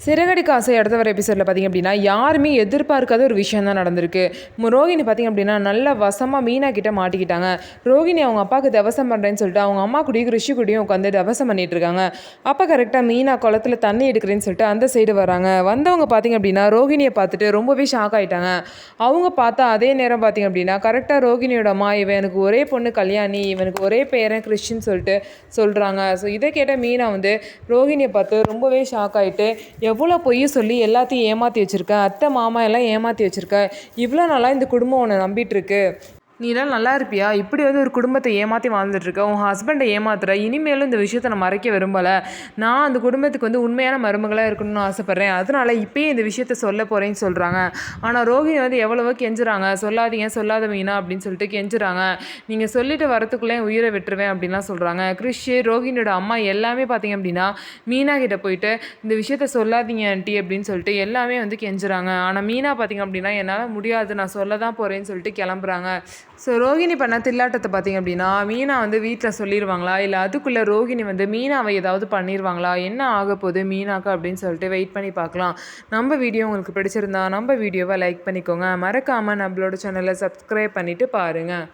சிறகடிக்க ஆசை அடுத்த வர எபிசோடில் பார்த்திங்க அப்படின்னா யாருமே எதிர்பார்க்காத ஒரு விஷயம் தான் நடந்திருக்கு. ரோகிணி பார்த்திங்க அப்படின்னா நல்ல வசமாக மீனா கிட்ட மாட்டிக்கிட்டாங்க. ரோகிணி அவங்க அப்பாவுக்கு தவசம் பண்ணுறேன்னு சொல்லிட்டு அவங்க அம்மா கூடயும் ரிஷி கூடயும் உட்காந்து தவசம் பண்ணிட்டு இருக்காங்க. அப்போ கரெக்டாக மீனா குளத்துல தண்ணி எடுக்கிறேன்னு சொல்லிட்டு அந்த சைடு வராங்க. வந்தவங்க பார்த்திங்க அப்படின்னா ரோகிணியை பார்த்துட்டு ரொம்பவே ஷாக் ஆகிட்டாங்க. அவங்க பார்த்தா அதே நேரம் பார்த்திங்க அப்படின்னா கரெக்டாக ரோகிணியோட அம்மா இவன் எனக்கு ஒரே பொண்ணு கல்யாணி, இவனுக்கு ஒரே பேரன் கிறிஸ்டின்னு சொல்லிட்டு சொல்கிறாங்க. ஸோ இதை கேட்ட மீனா வந்து ரோகிணியை பார்த்து ரொம்பவே ஷாக் ஆகிட்டு எவ்வளோ பொய் சொல்லி எல்லாத்தையும் ஏமாற்றி வச்சுருக்க, அத்தை மாமா எல்லாம் ஏமாற்றி வச்சுருக்க, இவ்வளோ நாளாக இந்த குடும்பம் உன்னை நம்பிட்டுருக்கு, நீலாம் நல்லா இருப்பியா, இப்படி வந்து ஒரு குடும்பத்தை ஏமாற்றி வாழ்ந்துட்டுருக்க, உன் ஹஸ்பண்டை ஏமாத்துற, இனிமேலும் இந்த விஷயத்தை நான் மறைக்க விரும்பலை, நான் அந்த குடும்பத்துக்கு வந்து உண்மையான மருமகளாக இருக்கணும்னு ஆசைப்பட்றேன், அதனால் இப்போயே இந்த விஷயத்த சொல்ல போகிறேன்னு சொல்கிறாங்க. ஆனால் ரோகிணி வந்து எவ்வளவோ கெஞ்சுறாங்க, சொல்லாதீங்க சொல்லாத மீனா அப்படின்னு சொல்லிட்டு கெஞ்சுறாங்க. நீங்கள் சொல்லிட்டு வரத்துக்குள்ளே உயிரை விட்டுருவேன் அப்படின்லாம் சொல்கிறாங்க. கிறிஷ், ரோகிணியோட அம்மா எல்லாமே பார்த்தீங்க அப்படின்னா மீனா கிட்ட போயிட்டு இந்த விஷயத்த சொல்லாதீங்க ஆண்டி அப்படின்னு சொல்லிட்டு எல்லாமே வந்து கெஞ்சுறாங்க. ஆனால் மீனா பார்த்தீங்க அப்படின்னா என்னால் முடியாது, நான் சொல்ல தான் போகிறேன்னு சொல்லிட்டு கிளம்புறாங்க. ஸோ ரோகிணி பண்ண தில்லாட்டத்தை பார்த்திங்க அப்படின்னா மீனா வந்து வீட்டில் சொல்லிடுவாங்களா, இல்லை அதுக்குள்ளே ரோகிணி வந்து மீனாவை ஏதாவது பண்ணிடுவாங்களா, என்ன ஆக போகுது மீனாக்கு அப்படின்னு சொல்லிட்டு வெயிட் பண்ணி பார்க்கலாம். நம்ம வீடியோ உங்களுக்கு பிடிச்சிருந்தா நம்ம வீடியோவை லைக் பண்ணிக்கோங்க, மறக்காமல் நம்மளோட சேனலை சப்ஸ்கிரைப் பண்ணிவிட்டு பாருங்கள்.